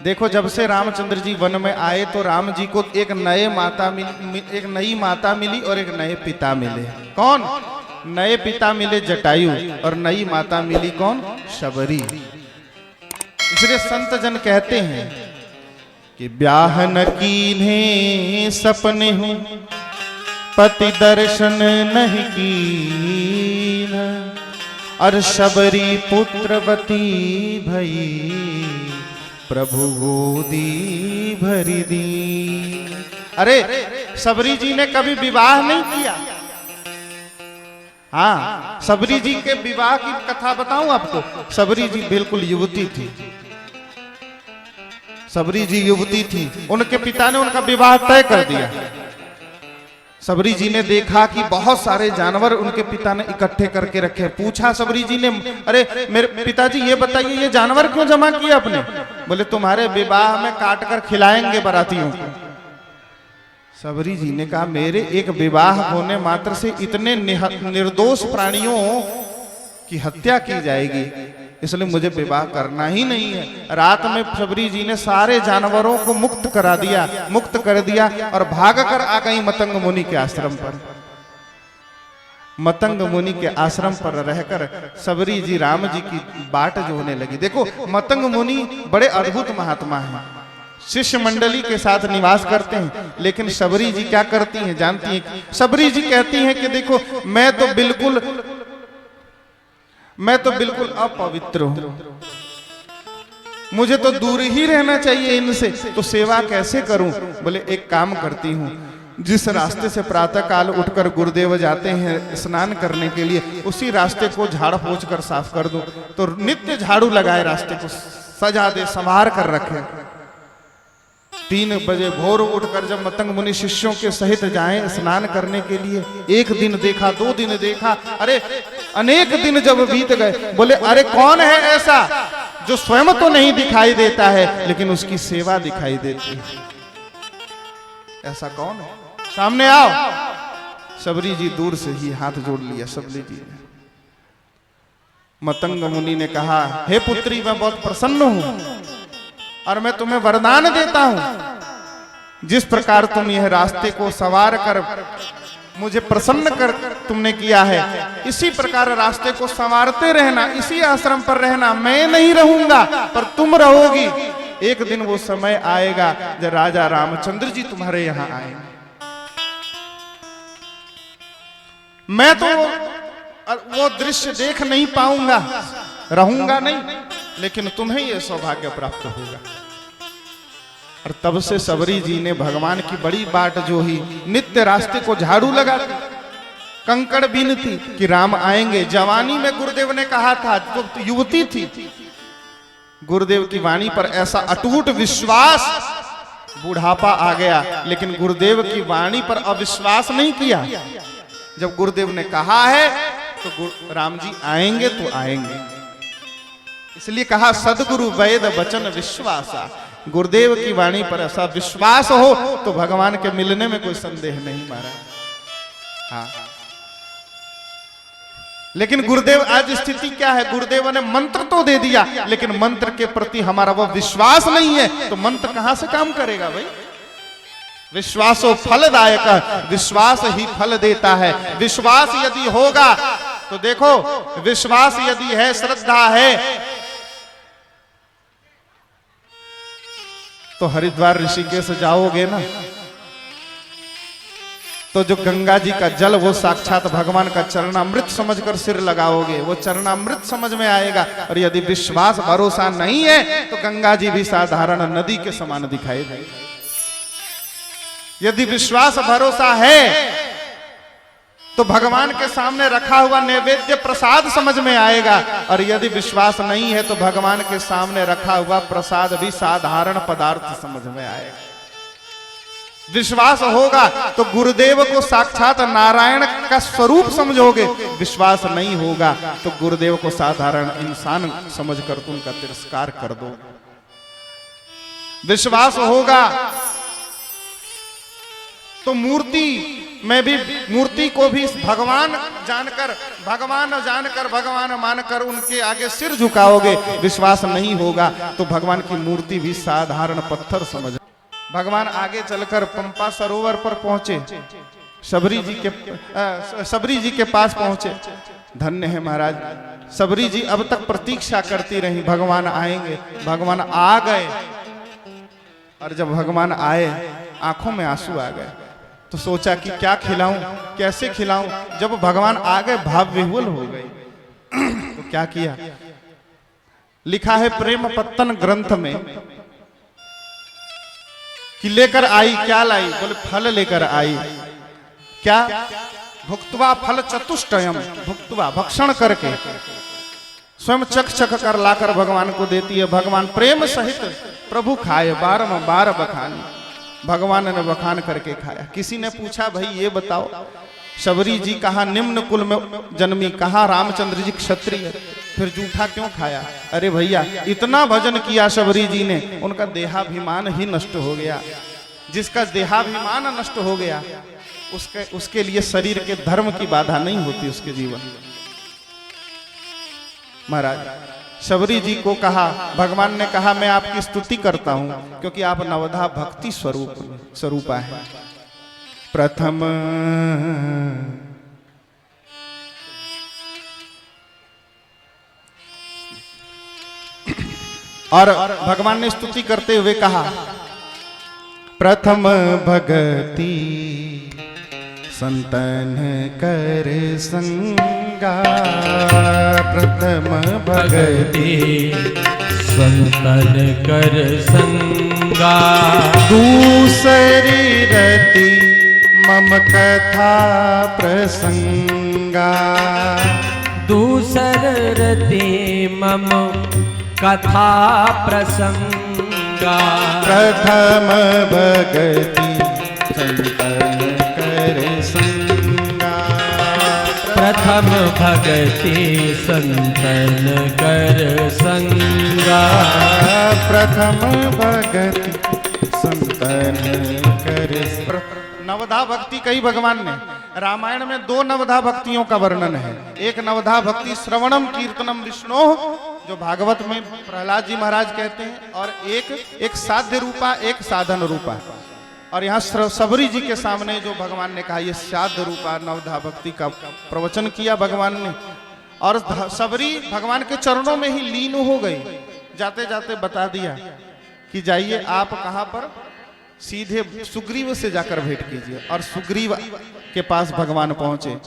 देखो जब से रामचंद्र जी वन में आए तो राम जी को एक नई माता मिली और एक नए पिता मिले। कौन? नए पिता मिले जटायु और नई माता मिली कौन? शबरी। इसलिए संत जन कहते हैं कि ब्याह न कीन्हे सपने हूं पति दर्शन नहीं कीन और शबरी पुत्रवती भई प्रभु गोदी भरी दी। अरे शबरी जी ने कभी विवाह नहीं किया। हाँ, शबरी जी के विवाह की कथा बताऊं आपको। शबरी जी बिल्कुल युवती थी। शबरी जी युवती थी, उनके पिता ने उनका विवाह तय कर दिया। शबरी जी ने देखा कि बहुत सारे जानवर उनके पिता ने इकट्ठे करके रखे। पूछा शबरी जी ने, अरे मेरे पिताजी ये बताइए ये जानवर क्यों जमा किए आपने? बोले तुम्हारे विवाह में काट कर खिलाएंगे बारातियों को। शबरी जी ने कहा मेरे एक विवाह होने मात्र से इतने निर्दोष प्राणियों की हत्या की जाएगी, इसलिए मुझे विवाह करना ही नहीं है। रात में शबरी जी ने सारे जानवरों को मुक्त कर दिया और भागकर आ गई मतंग मुनि के आश्रम पर। मतंग मुनि के आश्रम पर रहकर शबरी जी राम जी की बाट जोहने लगी। देखो मतंग मुनि बड़े अद्भुत महात्मा हैं, शिष्य मंडली के साथ निवास करते हैं। लेकिन शबरी जी क्या करती हैं जानती हैं? शबरी जी कहती हैं कि देखो मैं तो बिल्कुल अपवित्र हूं, मुझे तो दूर ही रहना चाहिए इनसे, तो सेवा कैसे करूं? बोले एक काम करती हूं, जिस रास्ते से प्रातः काल उठकर गुरुदेव जाते हैं स्नान करने के लिए, उसी रास्ते को झाड़ पोंछ कर साफ कर दूं। तो नित्य झाड़ू लगाए, रास्ते को सजा दे, संवार कर रखे। 3 बजे भोर उठकर जब मतंग मुनि शिष्यों के सहित जाएं स्नान करने के लिए, एक दिन देखा, 2 दिन देखा, अरे अनेक दिन जब बीत गए, बोले अरे कौन है ऐसा जो स्वयं तो नहीं दिखाई देता है लेकिन उसकी सेवा दिखाई देती है? ऐसा कौन है? सामने आओ। शबरी जी दूर से ही हाथ जोड़ लिया शबरी जी ने। मतंग मुनि ने कहा हे पुत्री मैं बहुत प्रसन्न हूं और मैं तुम्हें वरदान देता हूं, जिस प्रकार तुम यह रास्ते को सवार कर मुझे प्रसन्न कर तुमने किया है, इसी प्रकार रास्ते को संवारते रहना, इसी आश्रम पर रहना। मैं नहीं रहूंगा पर तुम रहोगी। एक दिन वो समय आएगा जब राजा रामचंद्र जी तुम्हारे यहां आएंगे। मैं तो वो दृश्य देख नहीं पाऊंगा, रहूंगा नहीं, लेकिन तुम्हें यह सौभाग्य प्राप्त होगा। और तब से शबरी जी ने भगवान की बड़ी बाट जो ही, नित्य रास्ते को झाड़ू लगाती, कंकड़ बीनती कि राम आएंगे। जवानी में गुरुदेव ने कहा था, तो युवती थी, गुरुदेव की वाणी पर ऐसा अटूट विश्वास, बुढ़ापा आ गया लेकिन गुरुदेव की वाणी पर अविश्वास नहीं किया। जब गुरुदेव ने कहा है तो राम जी आएंगे तो आएंगे। इसलिए कहा सदगुरु वैद वचन विश्वासा। गुरुदेव की वाणी पर ऐसा विश्वास हो तो भगवान के मिलने में कोई संदेह नहीं महाराज। हाँ, लेकिन गुरुदेव आज स्थिति क्या है? गुरुदेव ने मंत्र तो दे दिया लेकिन मंत्र के प्रति हमारा वो विश्वास नहीं है, तो मंत्र कहां से काम करेगा भाई? विश्वासो फलदायक, विश्वास ही फल देता है। विश्वास यदि होगा तो देखो, विश्वास यदि है, श्रद्धा है, तो हरिद्वार ऋषिकेश जाओगे ना, तो जो गंगा जी का जल वो साक्षात भगवान का चरणामृत समझकर सिर लगाओगे, वो चरणामृत समझ में आएगा। और यदि विश्वास भरोसा नहीं है तो गंगा जी भी साधारण नदी के समान दिखाई देगी। यदि विश्वास भरोसा है तो भगवान के सामने रखा हुआ नैवेद्य प्रसाद समझ में आएगा, और यदि विश्वास नहीं है तो भगवान के सामने रखा हुआ प्रसाद भी साधारण पदार्थ समझ में आएगा। विश्वास होगा तो गुरुदेव को साक्षात नारायण का स्वरूप समझोगे, विश्वास नहीं होगा तो गुरुदेव को साधारण इंसान समझकर तुम उनका तिरस्कार कर दो। विश्वास होगा तो मूर्ति मैं भी मूर्ति को भी भगवान जानकर भगवान मानकर उनके आगे सिर झुकाओगे, विश्वास नहीं होगा तो भगवान की मूर्ति भी साधारण पत्थर समझ। भगवान आगे चलकर पंपा सरोवर पर पहुंचे, सबरी जी के पास पहुंचे। धन्य है महाराज, सबरी जी अब तक प्रतीक्षा करती रही भगवान आएंगे। भगवान आ गए और जब भगवान आए आंखों में आंसू आ गए तो सोचा कि क्या खिलाऊं, कैसे खिलाऊं। जब भगवान आ गए भाव विह्वल हो गई तो क्या किया। लिखा है प्रेम पत्तन ग्रंथ में कि लेकर आई, क्या लाई, बोले फल लेकर आई। क्या? भुक्तवा फल चतुष्टयम, भुक्तवा भक्षण करके स्वयं चख कर लाकर भगवान को देती है। भगवान प्रेम सहित प्रभु खाए, बार बखानी। भगवान ने बखान करके खाया। किसी ने पूछा भाई ये बताओ, शबरी जी कहा निम्न कुल में जन्मी, कहा रामचंद्र जी क्षत्रिय, फिर जूठा क्यों खाया? अरे भैया इतना भजन किया शबरी जी ने, उनका देहाभिमान ही नष्ट हो गया। जिसका देहाभिमान नष्ट हो गया उसके लिए शरीर के धर्म की बाधा नहीं होती उसके जीवन में। महाराज शबरी जी को कहा, भगवान ने कहा मैं आपकी स्तुति करता हूं क्योंकि आप नवधा भक्ति स्वरूपा है। प्रथम और भगवान ने स्तुति करते हुए कहा प्रथम भगति संतन कर संगा, प्रथम भगति संतन कर संगा। दूसरी रति मम कथा प्रसंगा, दूसर रति मम कथा प्रसंगा। प्रथम भगति संतन कर संगा, प्रथम भगति संतन कर संगा। प्रथम भगति संतन कर। नवधा भक्ति कही भगवान ने। रामायण में दो नवधा भक्तियों का वर्णन है। एक नवधा भक्ति श्रवणम कीर्तनम विष्णु, जो भागवत में प्रहलाद जी महाराज कहते हैं, और एक साध्य रूपा, एक साधन रूपा। और यहाँ सबरी जी के सामने जो भगवान ने कहा ये साध्य रूपा नवधा भक्ति का प्रवचन किया भगवान ने। और सबरी भगवान के चरणों में ही लीन हो गई। जाते जाते बता दिया कि जाइए आप कहाँ पर, सीधे सुग्रीव से जाकर भेंट कीजिए। और सुग्रीव के पास भगवान पहुंचे।